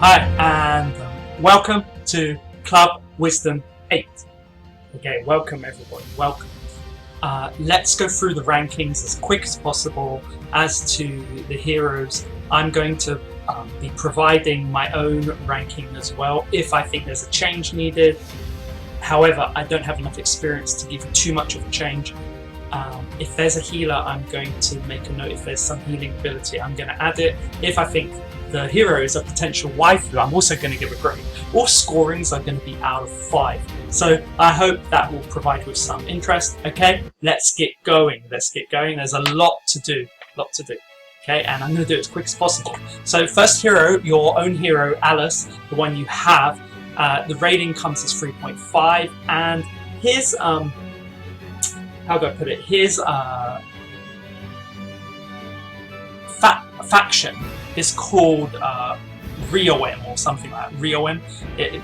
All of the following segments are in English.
Hi, and welcome to Club Wisdom 8. Okay, welcome everybody, welcome. Let's go through the rankings as quick as possible. As to the heroes, I'm going to be providing my own ranking as well if I think there's a change needed. However, I don't have enough experience to give too much of a change. If there's a healer, I'm going to make a note. If there's some healing ability, I'm going to add it. If I think the hero is a potential waifu, I'm also going to give a grade. All scorings are going to be out of 5. So I hope that will provide with some interest. Okay, let's get going. Let's get going. There's a lot to do. Okay, and I'm going to do it as quick as possible. So first hero, your own hero, Alice, the one you have. The rating comes as 3.5, and his how do I put it? His faction is called Riom or something like that. Riom.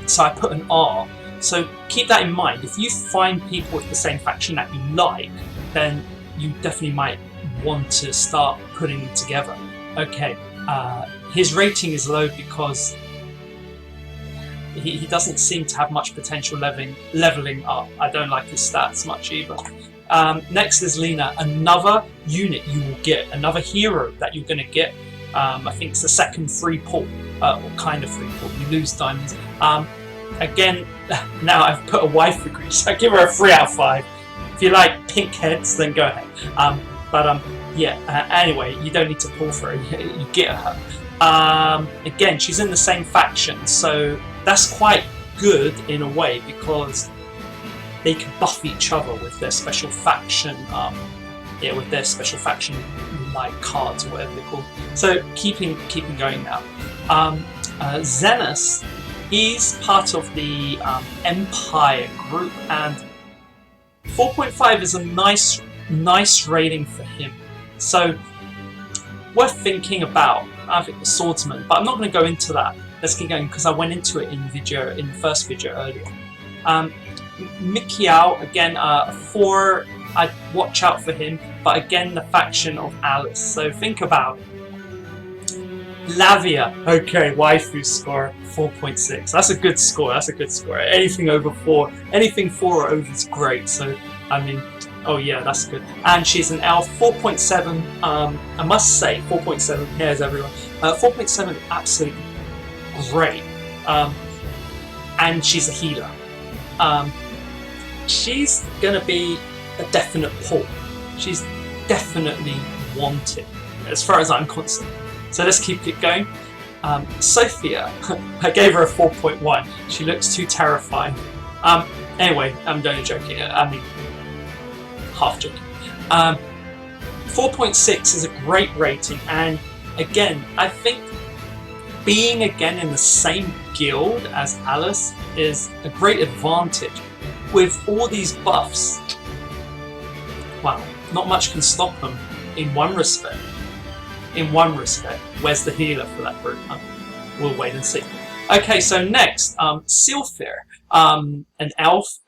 So I put an R. So keep that in mind. If you find people with the same faction that you like, then you definitely might want to start putting them together. Okay. His rating is low because he doesn't seem to have much potential leveling up. I don't like his stats much either. Next is Lena, another unit you will get, another hero that you're going to get. I think it's the second free pull, or kind of free pull. You lose diamonds. Again, now I've put a waifu group, so I give her a 3 out of 5. If you like pink heads, then go ahead. Anyway, you don't need to pull for her. You get her. Again, she's in the same faction, so that's quite good in a way because they can buff each other with their special faction, with their special faction like cards or whatever they're called. So keeping going now. Xenos, he's part of the Empire group, and 4.5 is a nice rating for him. So worth thinking about. I think the swordsman, but I'm not going to go into that. Let's keep going because I went into it in the first video earlier. Mikiao, again, 4, I'd watch out for him, but again, the faction of Alice. So think about Lavia. Okay, waifu score 4.6. That's a good score. Anything over 4, anything 4 or over is great. So, I mean, oh yeah, that's good. And she's an elf, 4.7. I must say, 4.7. Here's everyone. 4.7, absolutely great. And she's a healer. She's gonna be a definite pull. She's definitely wanted, as far as I'm concerned. So let's keep it going. Sophia, I gave her a 4.1. She looks too terrifying. Anyway, I'm only joking. I mean, half joking. 4.6 is a great rating, and again, I think being again in the same guild as Alice is a great advantage. With all these buffs, wow, not much can stop them in one respect. Where's the healer for that group? We'll wait and see. Okay, so next, Sylphir, an elf,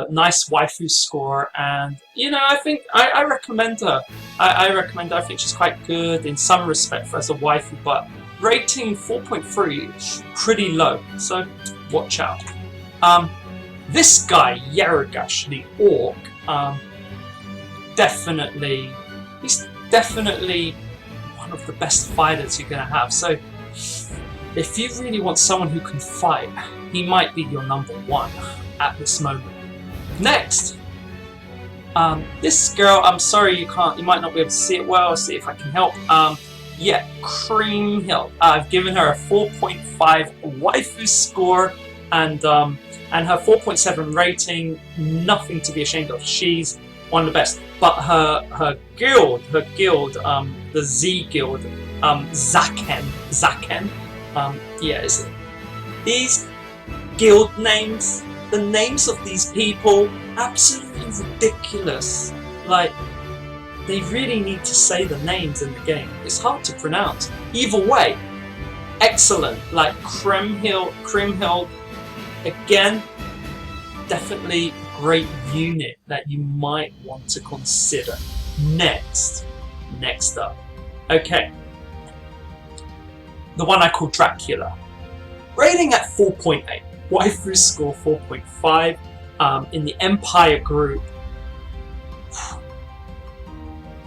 nice waifu score, and you know, I think I recommend her. I recommend her. I think she's quite good in some respect as a waifu, but rating 4.3 is pretty low, so watch out. This guy, Yaragash, the orc, he's definitely one of the best fighters you're going to have. So if you really want someone who can fight, he might be your number 1 at this moment. Next, this girl, I'm sorry you might not be able to see it well. I'll see if I can help. Cream Hill. I've given her a 4.5 waifu score, and her 4.7 rating, nothing to be ashamed of. She's one of the best. But her guild, the Z guild, Zaken. These guild names, the names of these people, absolutely ridiculous. Like, they really need to say the names in the game. It's hard to pronounce. Either way, excellent. Like Krimhild, again, definitely great unit that you might want to consider. Next up. Okay. The one I call Dracula. Rating at 4.8. Waifu score 4.5. In the Empire group,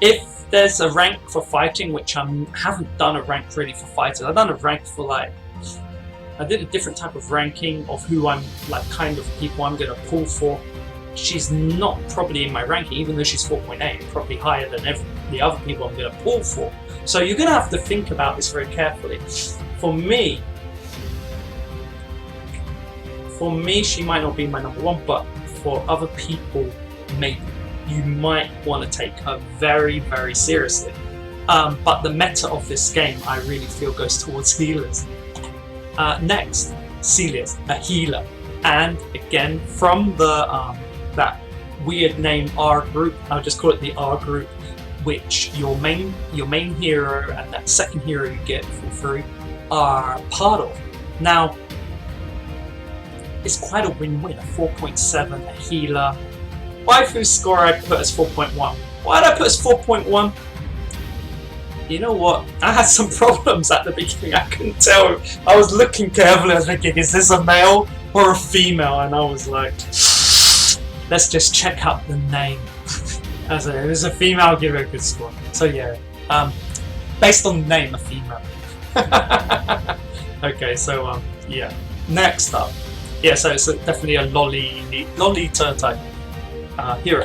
if there's a rank for fighting, which I haven't done a rank really for fighters, I've done a rank for like, I did a different type of ranking of who I'm like, kind of people I'm going to pull for. She's not probably in my ranking, even though she's 4.8, probably higher than the other people I'm going to pull for. So you're going to have to think about this very carefully. For me, she might not be my number one, but for other people, maybe. You might want to take her very, very seriously. But the meta of this game, I really feel, goes towards healers. Next, Celia's a healer. And again, from the that weird name R group, I'll just call it the R group, which your main hero and that second hero you get for free are part of. Now, it's quite a win-win. A 4.7, a healer. Waifu score I put as 4.1. Why did I put as 4.1? You know what? I had some problems at the beginning. I couldn't tell. I was looking carefully. I was thinking, is this a male or a female? And I was like, let's just check out the name. As if it was a female, I'll give it a good score. So yeah, based on the name, a female. Okay, so yeah. Next up, yeah, so it's definitely a Lolita type hero.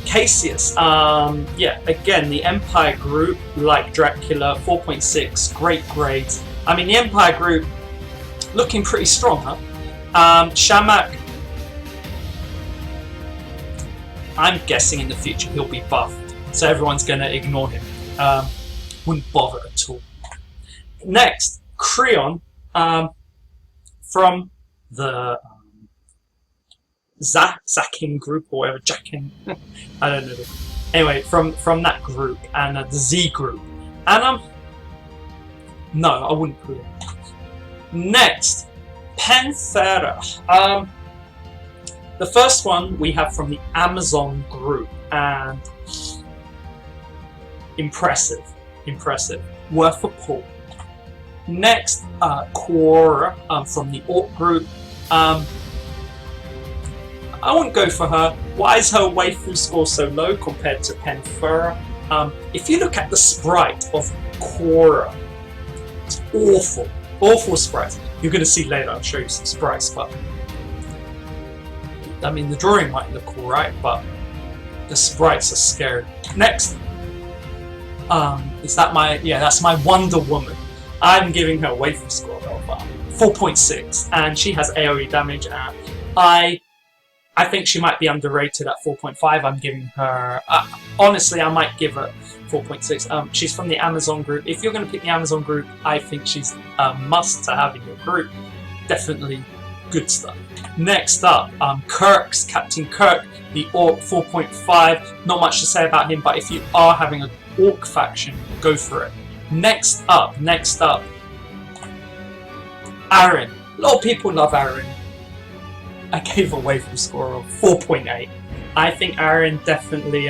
Cassius, yeah, again, the Empire group, like Dracula, 4.6, great grades. I mean, the Empire group, looking pretty strong, huh? Shamak, I'm guessing in the future he'll be buffed, so everyone's going to ignore him. Wouldn't bother at all. Next, Creon, from the Zacking group or whatever, Jacking, I don't know. Anyway, from that group and the Z group, and no, I wouldn't put it. Next, Panthera. The first one we have from the Amazon group, and impressive, worth a pull. Next, Quora from the Orc group. I wouldn't go for her. Why is her waifu score so low compared to Panthera? If you look at the sprite of Quora, it's awful sprites. You're going to see later. I'll show you some sprites, but I mean the drawing might look alright, but the sprites are scary. Next, is that my that's my Wonder Woman. I'm giving her a waifu score of 4.6, and she has AoE damage. And I think she might be underrated at 4.5. I'm giving her, honestly, I might give her 4.6. She's from the Amazon group. If you're going to pick the Amazon group, I think she's a must to have in your group. Definitely good stuff. Next up, Captain Kirk, the Orc, 4.5. Not much to say about him, but if you are having an Orc faction, go for it. Next up, Aaron. A lot of people love Aaron. I gave a waifu score of 4.8. I think Aaron definitely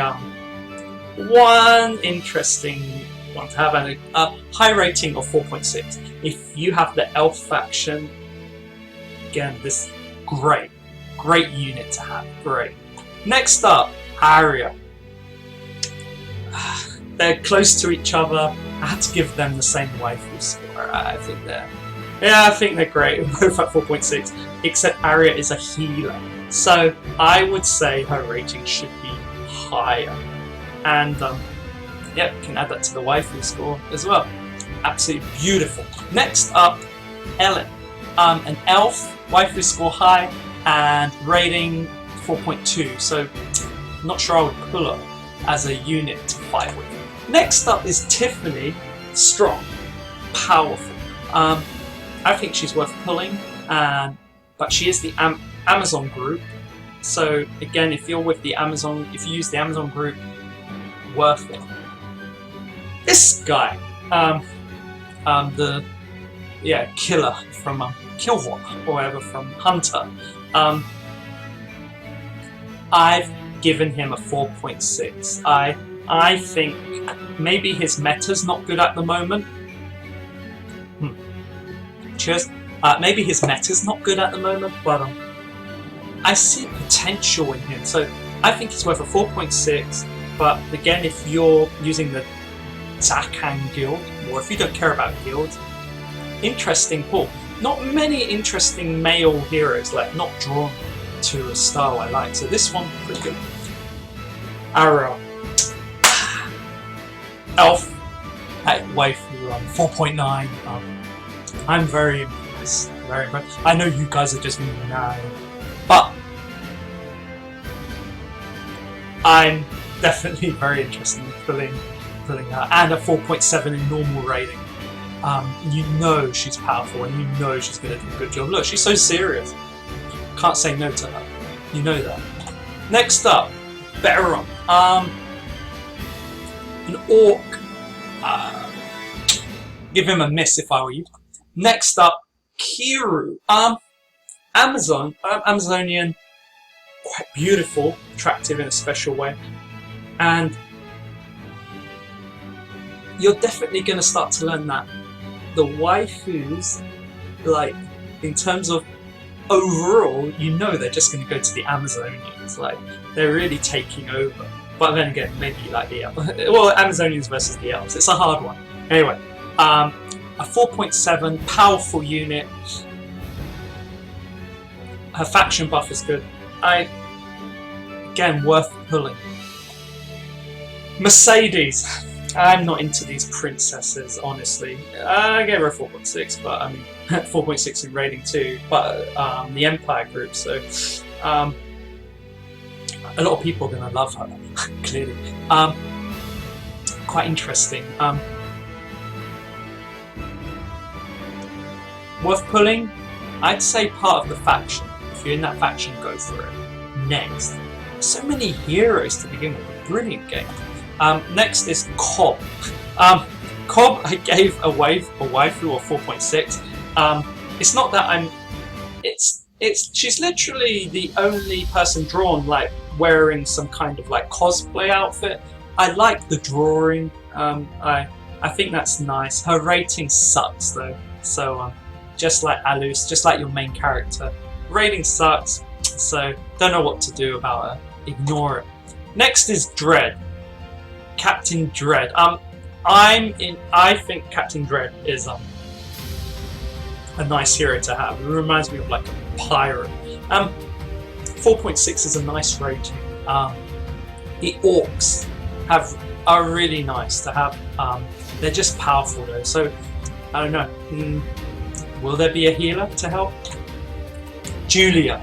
one interesting one to have, and a high rating of 4.6. If you have the elf faction, again, this great unit to have. Great. Next up, Arya. They're close to each other. I had to give them the same waifu score. I think they're great, both at 4.6, except Arya is a healer. So I would say her rating should be higher. And yeah, can add that to the waifu score as well. Absolutely beautiful. Next up, Ellen. An elf, waifu score high, and rating 4.2. So I'm not sure I would pull her as a unit to fight with. Next up is Tiffany. Strong, powerful. I think she's worth pulling, but she is the Amazon group. So again, if you're with the Amazon, if you use the Amazon group, worth it. This guy, the killer from Killhawk or whatever from Hunter. I've given him a 4.6. I think maybe his meta's not good at the moment. features. Maybe his meta's not good at the moment, but I see potential in him. So I think he's worth a 4.6. But again, if you're using the Zakan guild, or if you don't care about guilds, interesting pull. Not many interesting male heroes, like not drawn to a style I like. So this one, pretty good. Arrow. Elf at WAIFU 4.9. I'm very impressed. Very impressed. I know you guys are just nah, but I'm definitely very interested in pulling her. And a 4.7 in normal rating. You know she's powerful, and you know she's going to do a good job. Look, she's so serious. Can't say no to her. You know that. Next up, Baron. An orc. Give him a miss if I were you. Next up, Kiru. Amazonian. Quite beautiful, attractive in a special way. And you're definitely going to start to learn that the waifus, like, in terms of overall, you know they're just going to go to the Amazonians. Like, they're really taking over. But then again, maybe you like the elves. Well, Amazonians versus the elves. It's a hard one. Anyway, a 4.7, powerful unit. Her faction buff is good. Again, worth pulling. Mercedes. I'm not into these princesses, honestly. I gave her a 4.6, but I mean, 4.6 in rating too. But the Empire group, so a lot of people are going to love her, clearly. Quite interesting. Worth pulling? I'd say part of the faction. If you're in that faction, go for it. Next. So many heroes to begin with. A brilliant game. Next is Cobb. Cobb, I gave a waifu of 4.6. It's not that she's literally the only person drawn like wearing some kind of like cosplay outfit. I like the drawing. I think that's nice. Her rating sucks though. So just like Alus, just like your main character, rating sucks. So don't know what to do about her. Ignore it. Next is Dread. Captain Dread. I think Captain Dread is a nice hero to have. It reminds me of like a pirate. 4.6 is a nice rating. The orcs are really nice to have. They're just powerful though. So I don't know. Will there be a healer to help? Julia.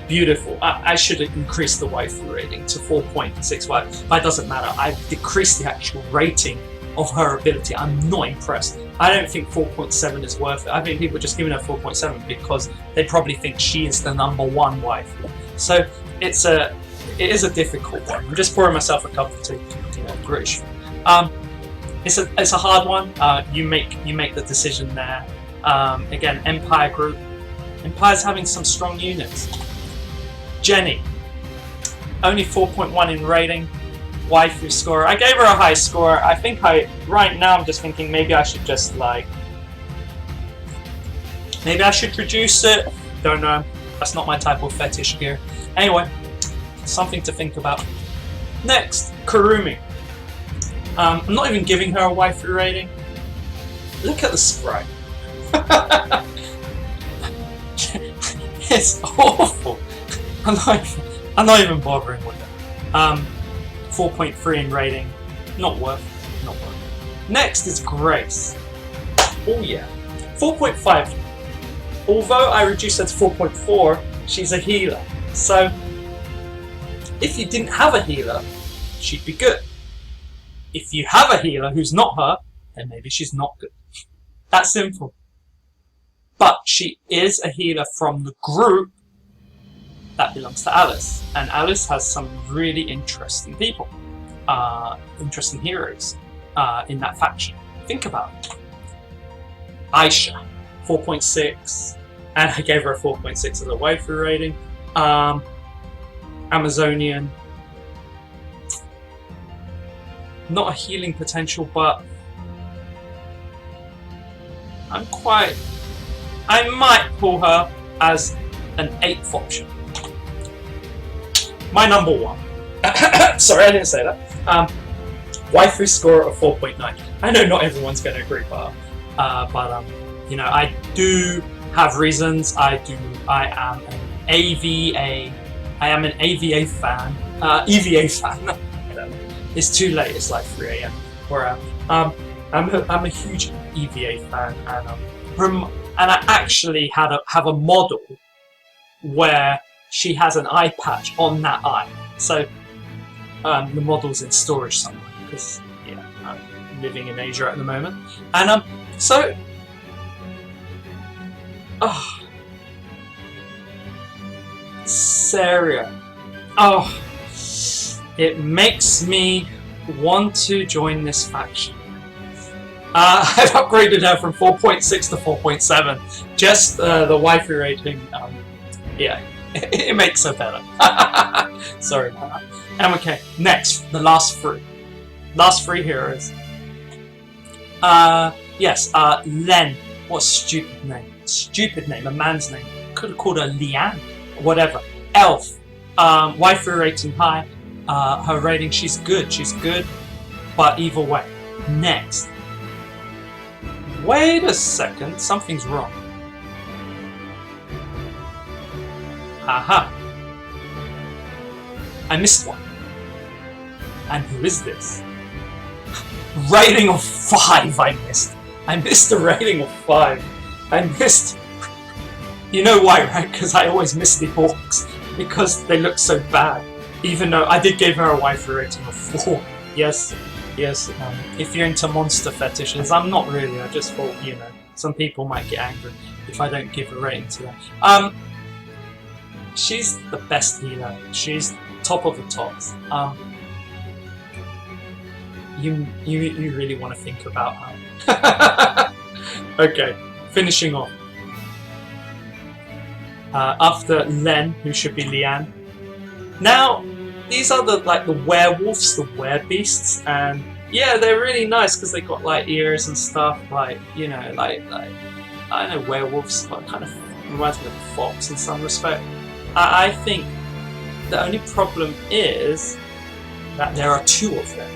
Beautiful. I should have increased the waifu rating to 4.65, but it doesn't matter. I've decreased the actual rating of her ability. I'm not impressed. I don't think 4.7 is worth it. I think people are just giving her 4.7 because they probably think she is the #1 waifu. So it is a difficult one. I'm just pouring myself a cup of tea, British. It's a hard one. You make the decision there. Again, Empire group. Empire's having some strong units. Jenny, only 4.1 in rating, waifu score. I gave her a high score. I think right now I'm just thinking maybe I should just maybe I should reduce it. Don't know. That's not my type of fetish gear. Anyway, something to think about. Next, Kurumi. I'm not even giving her a waifu rating. Look at the sprite. It's awful. I'm not even bothering with it. 4.3 in rating. Not worth. Next is Grace. Oh yeah. 4.5. Although I reduced her to 4.4, she's a healer. So if you didn't have a healer, she'd be good. If you have a healer who's not her, then maybe she's not good. That simple. But she is a healer from the group that belongs to Alice, and Alice has some really interesting people, interesting heroes in that faction. Think about it. Aisha, 4.6, and I gave her a 4.6 as a waifu rating. Amazonian, not a healing potential, but I'm quite I might pull her as an 8th option. My number 1. Sorry, I didn't say that. Waifu score of 4.9. I know not everyone's going to agree, but you know, I do have reasons. I am an AVA. I am an AVA fan. EVA fan. I don't know. It's too late. It's like 3 AM where I'm a huge EVA fan, and I actually have a model where she has an eye patch on that eye. So the model's in storage somewhere because yeah, I'm living in Asia at the moment, and so Saria, it makes me want to join this faction. I've upgraded her from 4.6 to 4.7. Just the waifu rating, yeah, it makes her better. Sorry about that. Okay, next, the last 3. Last 3 heroes. Yes, Len. What a stupid name. Stupid name, a man's name. Could have called her Lian. Whatever. Elf. Waifu rating high. Her rating, she's good, but either way. Next. Wait a second, something's wrong. Aha. I missed one. And who is this? Rating of 5 I missed. I missed a rating of 5. I missed... You know why, right? Because I always miss the orcs. Because they look so bad. Even though I did give her a waifu rating of 4. Yes, if you're into monster fetishes, I'm not really, I just thought, you know, some people might get angry if I don't give a rating to that. She's the best healer. She's top of the tops. You really want to think about her. Okay, finishing off. After Len, who should be Lian. Now, these are the werewolves, the werebeasts, and yeah, they're really nice because they got like ears and stuff, like, you know, like I know werewolves, but kind of reminds me of a fox in some respect. I think the only problem is that there are 2 of them,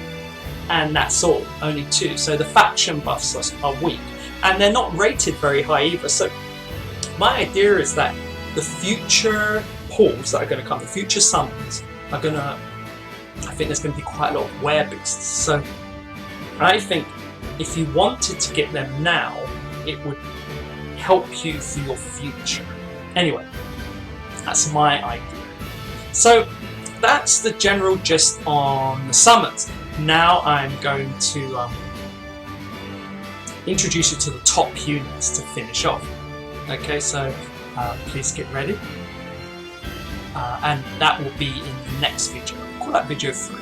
and that's all, only 2. So the faction buffs are weak, and they're not rated very high either. So my idea is that the future pulls that are going to come, the future summons, are going to, I think there's going to be quite a lot of werebeasts. So I think if you wanted to get them now, it would help you for your future. Anyway, that's my idea. So that's the general gist on the summons. Now I'm going to introduce you to the top units to finish off. Okay, so please get ready. And that will be in the next video. I'll call that video 3.